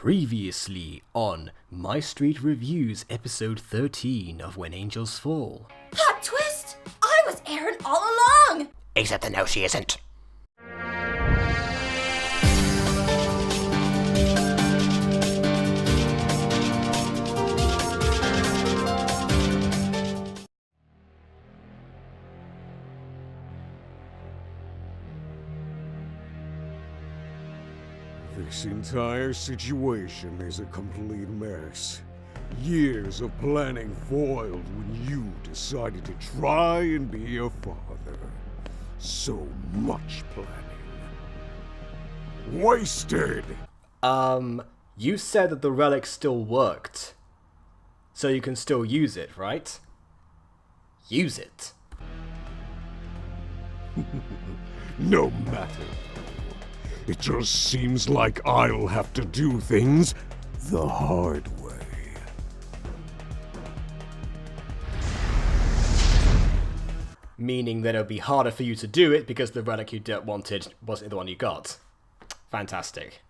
Previously on MyStreet Reviews episode 13 of When Angels Fall. Plot twist! I was Aaron all along! Except that now she isn't. This entire situation is a complete mess. Years of planning foiled when you decided to try and be a father. So much planning. Wasted! You said that the relic still worked. So you can still use it, right? Use it. No matter. It just seems like I'll have to do things the hard way. Meaning that it'll be harder for you to do it because the relic you wanted wasn't the one you got. Fantastic.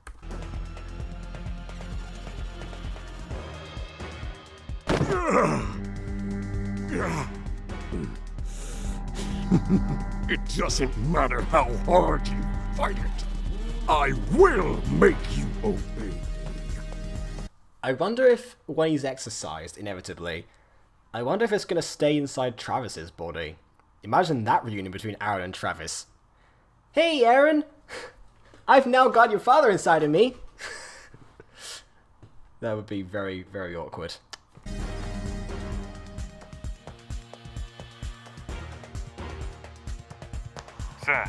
It doesn't matter how hard you fight it. I will make you obey. I wonder if, when he's exercised, inevitably, I wonder if it's going to stay inside Travis's body. Imagine that reunion between Aaron and Travis. Hey, Aaron! I've now got your father inside of me! That would be very, very awkward. Sir,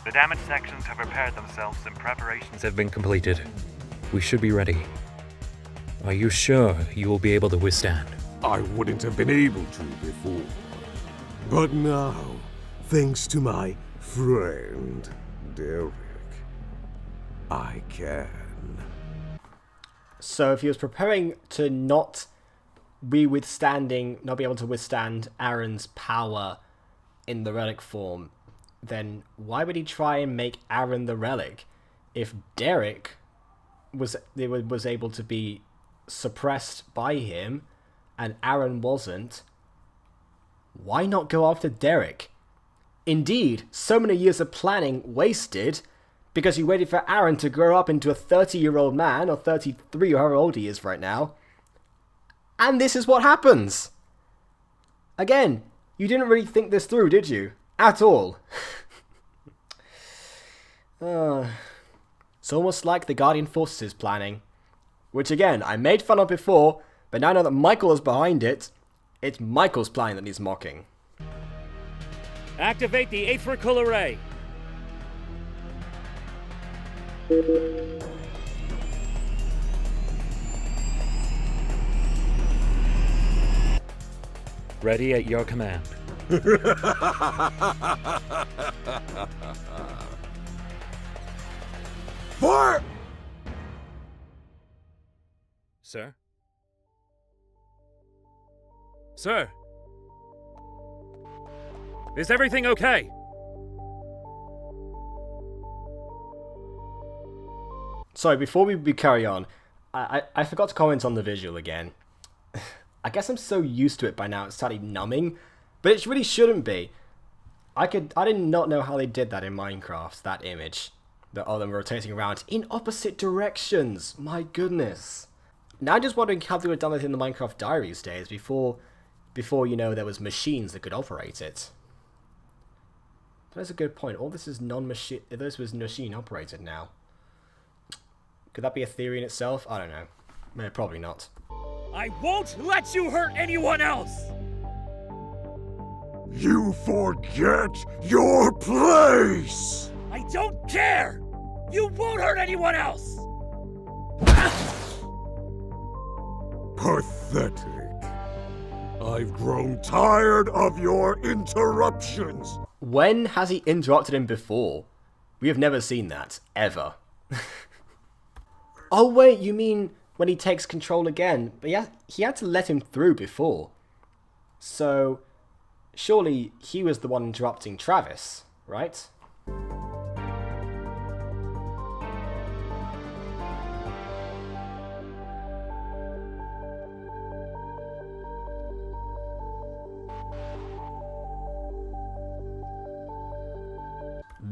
the damaged sections have repaired themselves and preparations have been completed. We should be ready. Are you sure you will be able to withstand? I wouldn't have been able to before. But now, thanks to my friend, Derek, I can. So if he was preparing to not be able to withstand Aaron's power in the relic form, then why would he try and make Aaron the relic? If Derek was able to be suppressed by him and Aaron wasn't, why not go after Derek? Indeed, so many years of planning wasted because you waited for Aaron to grow up into a 30-year-old man, or 33, or however old he is right now. And this is what happens. Again, you didn't really think this through, did you? At all. It's almost like the Guardian Forces is planning. Which again, I made fun of before, but now I know that Michael is behind it. It's Michael's plan that he's mocking. Activate the aetherical array. Ready at your command. Fire! Sir? Sir? Is everything okay? Sorry, before we carry on, I forgot to comment on the visual again. I guess I'm so used to it by now, it's slightly numbing, but it really shouldn't be. I did not know how they did that in Minecraft, that image. All them rotating around in opposite directions. My goodness. Now I'm just wondering how they would have done it in the Minecraft Diaries days before you know there was machines that could operate it. That's a good point. All this is non-machine. This was machine operated now. Could that be a theory in itself? I don't know. No, probably not. I won't let you hurt anyone else! You forget your place! I don't care! You won't hurt anyone else! Pathetic. I've grown tired of your interruptions. When has he interrupted him before? We have never seen that, ever. Oh wait, you mean when he takes control again? But yeah, he had to let him through before. So, surely he was the one interrupting Travis, right?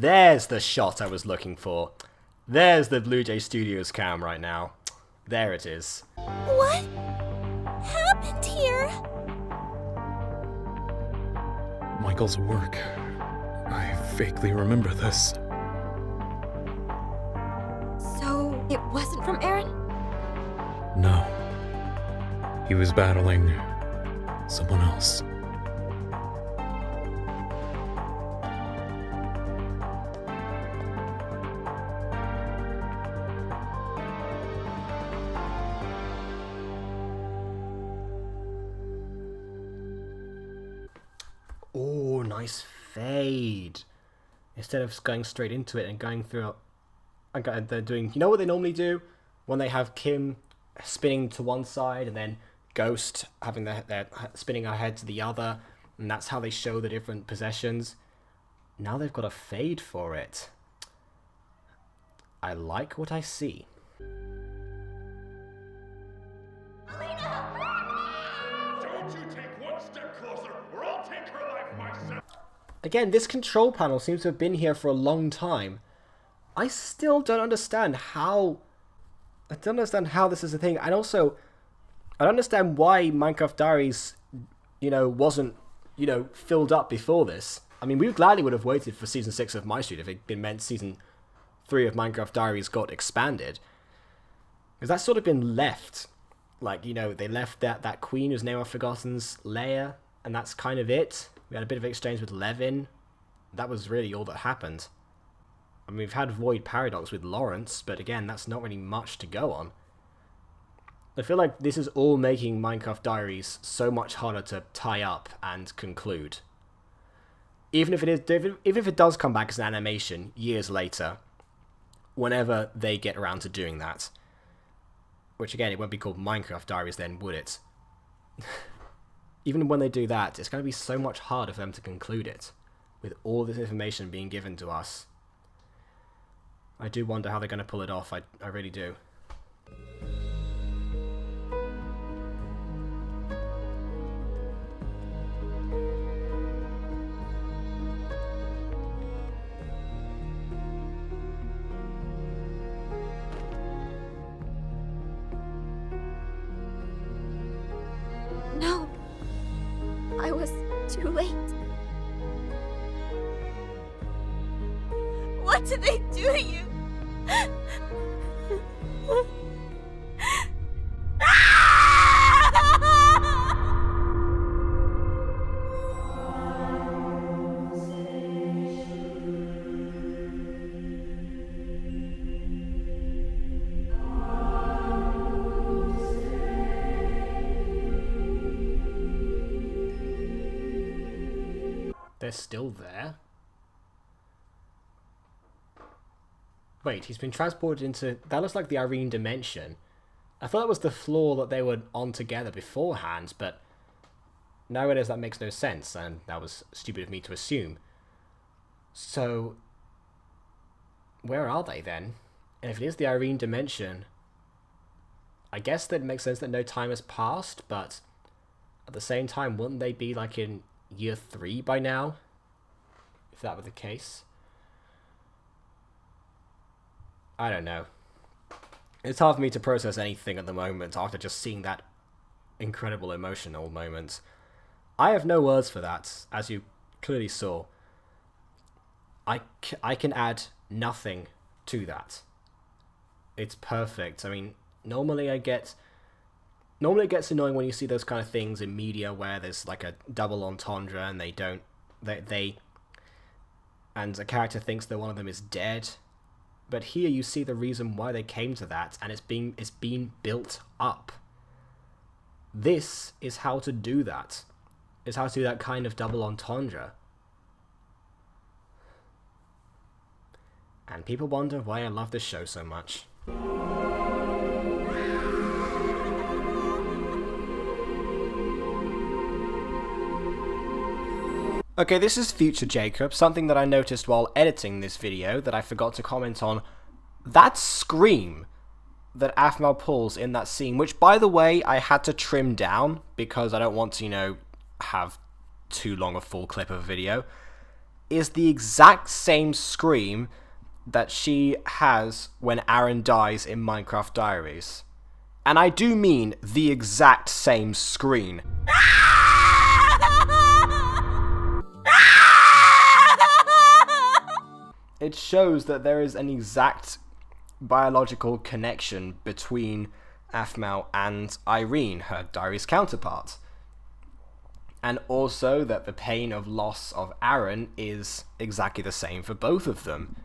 There's the shot I was looking for. There's the Blue Jay Studios cam right now. There it is. What happened here? Michael's work. I vaguely remember this. So, it wasn't from Aaron? No. He was battling someone else. Oh, nice fade. Instead of going straight into it and going through, they're doing. You know what they normally do when they have Kim spinning to one side and then Ghost having their spinning her head to the other, and that's how they show the different possessions. Now they've got a fade for it. I like what I see. Don't you take one step closer, or I'll take her life myself! Again, this control panel seems to have been here for a long time. I still don't understand how... I don't understand how this is a thing. And also, I don't understand why Minecraft Diaries, wasn't, filled up before this. I mean, we gladly would have waited for Season 6 of MyStreet if it been meant Season 3 of Minecraft Diaries got expanded. Because that's sort of been left. Like, they left that queen whose name I've forgotten's lair, and that's kind of it. We had a bit of exchange with Levin. That was really all that happened. I mean, we've had Void Paradox with Lawrence, but again, that's not really much to go on. I feel like this is all making Minecraft Diaries so much harder to tie up and conclude. Even if it does come back as an animation years later, whenever they get around to doing that. Which again, it won't be called Minecraft Diaries then, would it? Even when they do that, it's going to be so much harder for them to conclude it, with all this information being given to us. I do wonder how they're going to pull it off, I really do. No. I was too late. What did they do to you? They're still there? Wait, he's been transported into... That looks like the Irene dimension. I thought that was the floor that they were on together beforehand, but... Nowadays that makes no sense, and that was stupid of me to assume. So... Where are they then? And if it is the Irene dimension... I guess that makes sense that no time has passed, but... At the same time, wouldn't they be like in year 3 by now? If that were the case. I don't know. It's hard for me to process anything at the moment after just seeing that incredible emotional moment. I have no words for that, as you clearly saw. I can add nothing to that. It's perfect. I mean, normally it gets annoying when you see those kind of things in media where there's like a double entendre and and a character thinks that one of them is dead. But here you see the reason why they came to that, and it's been built up. This is how to do that. It's how to do that kind of double entendre. And people wonder why I love this show so much. Okay, this is Future Jacob, something that I noticed while editing this video that I forgot to comment on. That scream that Aphmau pulls in that scene, which, by the way, I had to trim down because I don't want to, have too long a full clip of a video. is the exact same scream that she has when Aaron dies in Minecraft Diaries. And I do mean the exact same scream. It shows that there is an exact biological connection between Aphmau and Irene, her Diaries counterpart. And also that the pain of loss of Aaron is exactly the same for both of them,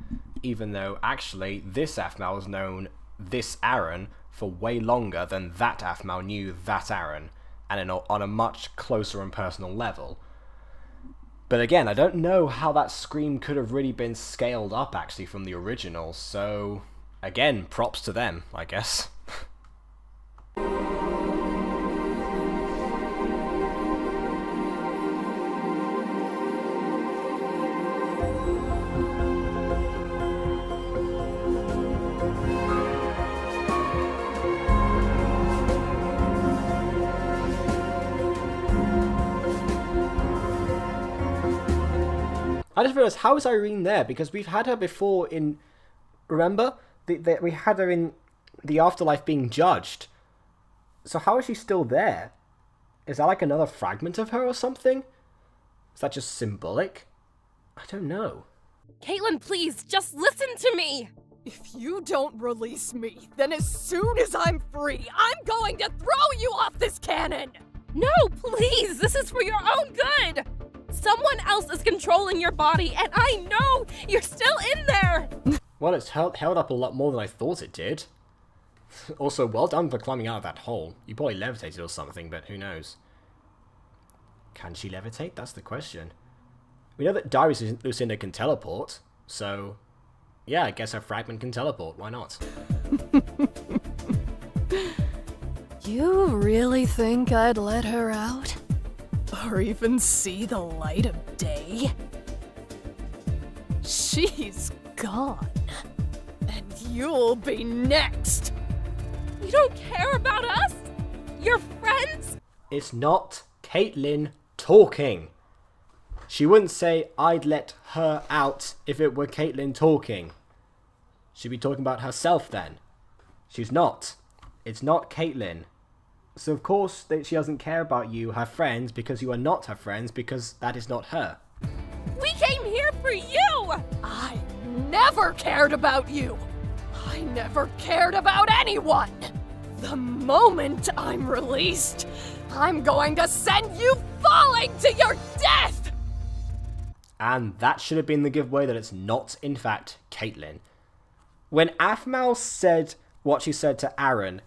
even though actually this Aphmau has known this Aaron for way longer than that Aphmau knew that Aaron, and on a much closer and personal level. But again, I don't know how that scream could have really been scaled up actually from the original, so again, props to them, I guess. I just realised, how is Irene there? Because we've had her before in... Remember? We had her in the afterlife being judged. So how is she still there? Is that like another fragment of her or something? Is that just symbolic? I don't know. Caitlin, please, just listen to me! If you don't release me, then as soon as I'm free, I'm going to throw you off this cannon! No, please, this is for your own good! Someone else is controlling your body, and I know you're still in there! Well, it's held up a lot more than I thought it did. Also, well done for climbing out of that hole. You probably levitated or something, but who knows? Can she levitate? That's the question. We know that Darius Lucinda can teleport, so... yeah, I guess her fragment can teleport. Why not? You really think I'd let her out? Or even see the light of day? She's gone. And you'll be next! You don't care about us? Your friends? It's not Caitlin talking. She wouldn't say, I'd let her out if it were Caitlin talking. She'd be talking about herself then. She's not. It's not Caitlin. So of course she doesn't care about you, her friends, because you are not her friends, because that is not her. We came here for you! I never cared about you! I never cared about anyone! The moment I'm released, I'm going to send you falling to your death! And that should have been the giveaway that it's not, in fact, Caitlin. When Aphmau said what she said to Aaron,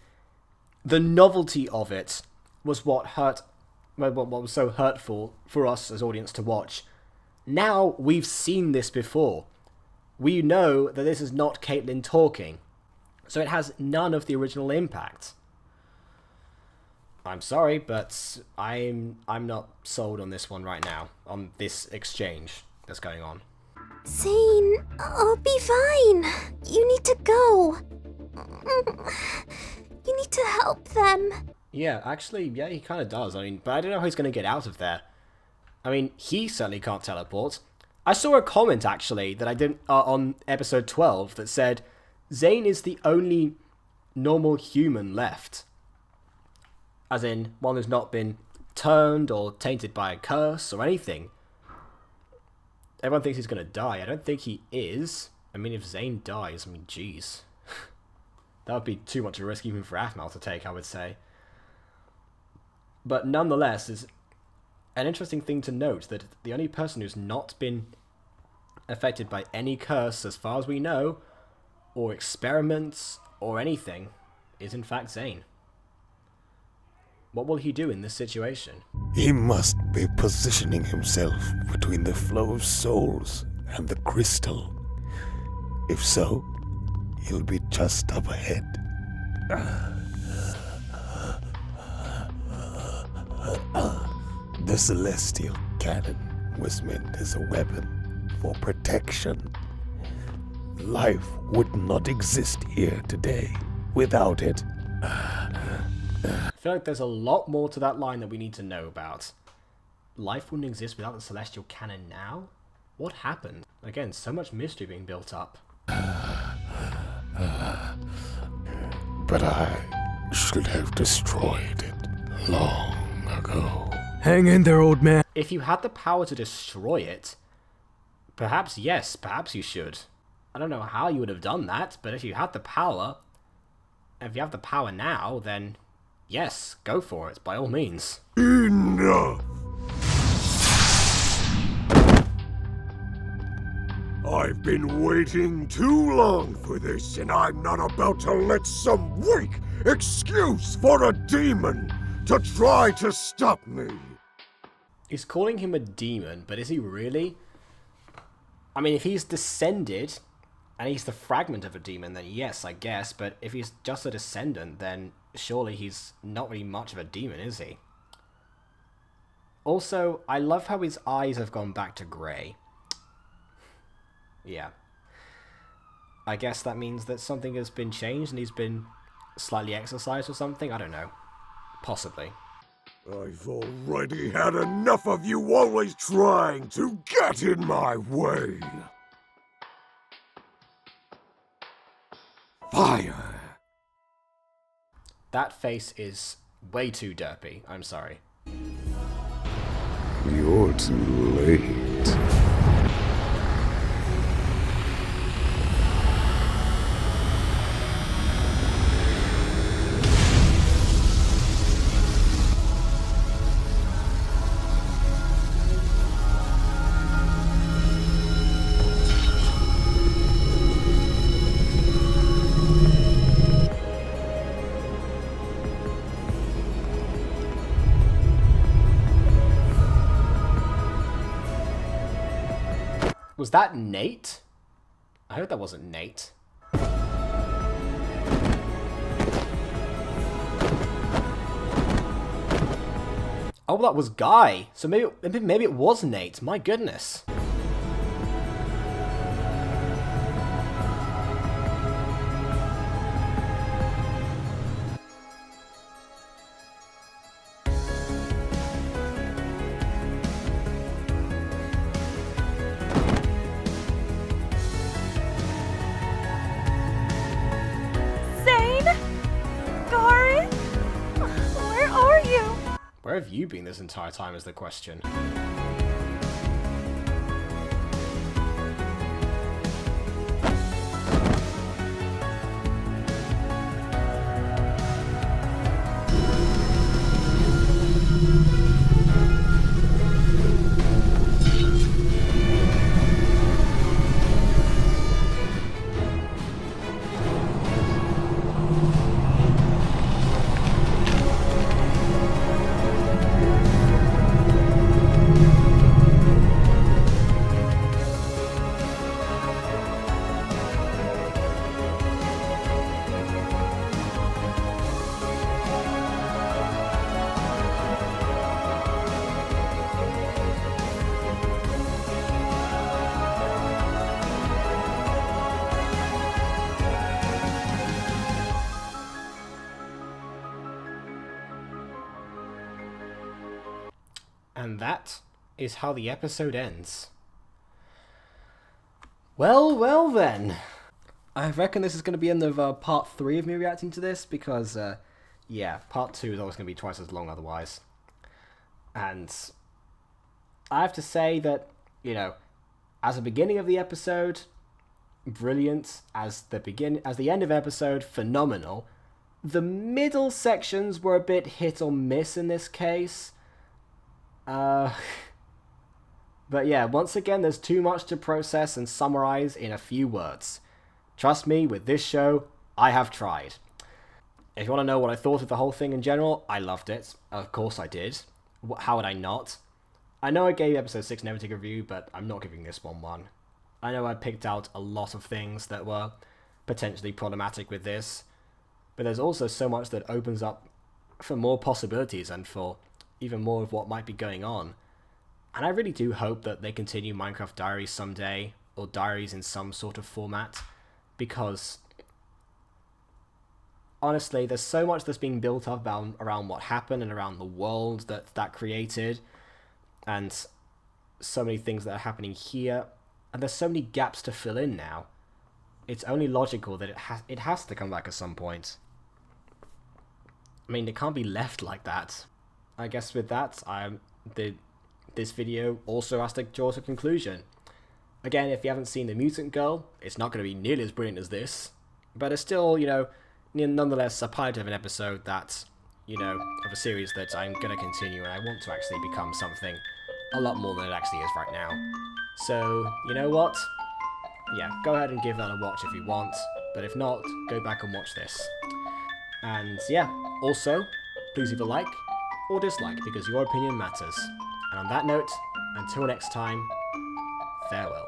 the novelty of it was what was so hurtful for us as audience to watch. Now we've seen this before. We know that this is not Caitlin talking, so it has none of the original impact. I'm sorry, but I'm not sold on this one right now, on this exchange that's going on. Zane, I'll be fine. You need to go. You need to help them. Yeah, actually, yeah, he kind of does. I mean, but I don't know how he's going to get out of there. I mean, he certainly can't teleport. I saw a comment, actually, that I didn't on episode 12 that said, Zane is the only normal human left. As in, one who's not been turned or tainted by a curse or anything. Everyone thinks he's going to die. I don't think he is. I mean, if Zane dies, I mean, jeez. That would be too much a risk even for Aphmau to take, I would say. But nonetheless, it's an interesting thing to note that the only person who's not been affected by any curse, as far as we know, or experiments, or anything, is in fact Zane. What will he do in this situation? He must be positioning himself between the flow of souls and the crystal. If so, he'll be just up ahead. The celestial cannon was meant as a weapon for protection. Life would not exist here today without it. I feel like there's a lot more to that line that we need to know about. Life wouldn't exist without the celestial cannon now? What happened? Again, so much mystery being built up. But I should have destroyed it long ago. Hang in there, old man. If you had the power to destroy it, perhaps yes, perhaps you should. I don't know how you would have done that, but if you had the power, and if you have the power now, then yes, go for it, by all means. Enough! I've been waiting too long for this, and I'm not about to let some weak excuse for a demon to try to stop me. He's calling him a demon, but is he really? I mean, if he's descended, and he's the fragment of a demon, then yes, I guess, but if he's just a descendant, then surely he's not really much of a demon, is he? Also, I love how his eyes have gone back to grey. Yeah. I guess that means that something has been changed and he's been slightly exercised or something? I don't know. Possibly. I've already had enough of you always trying to get in my way. Fire! That face is way too derpy. I'm sorry. You're too late. Was that Nate? I hope that wasn't Nate. Oh, that was Guy. So maybe it was Nate. My goodness. Where have you been this entire time is the question. And that is how the episode ends. Well then. I reckon this is going to be the end of part 3 of me reacting to this, because, yeah, part 2 is always going to be twice as long otherwise. And I have to say that, you know, as the beginning of the episode, brilliant. As the end of episode, phenomenal. The middle sections were a bit hit or miss in this case. But yeah, once again, there's too much to process and summarize in a few words. Trust me, with this show, I have tried. If you want to know what I thought of the whole thing in general, I loved it. Of course I did. How would I not? I know I gave episode 6 a negative review, but I'm not giving this one. I know I picked out a lot of things that were potentially problematic with this, but there's also so much that opens up for more possibilities and for even more of what might be going on. And I really do hope that they continue Minecraft Diaries someday, or Diaries in some sort of format, because honestly, there's so much that's being built up around what happened and around the world that created, and so many things that are happening here, and there's so many gaps to fill in now. It's only logical that it has to come back at some point. I mean, it can't be left like that. I guess with that, this video also has to draw to a conclusion. Again, if you haven't seen The Mutant Girl, it's not going to be nearly as brilliant as this, but it's still, you know, nonetheless a pilot of an episode that, you know, of a series that I'm going to continue, and I want to actually become something a lot more than it actually is right now. So, you know what? Yeah, go ahead and give that a watch if you want, but if not, go back and watch this. And yeah, also, please leave a like or dislike, because your opinion matters. And on that note, until next time, farewell.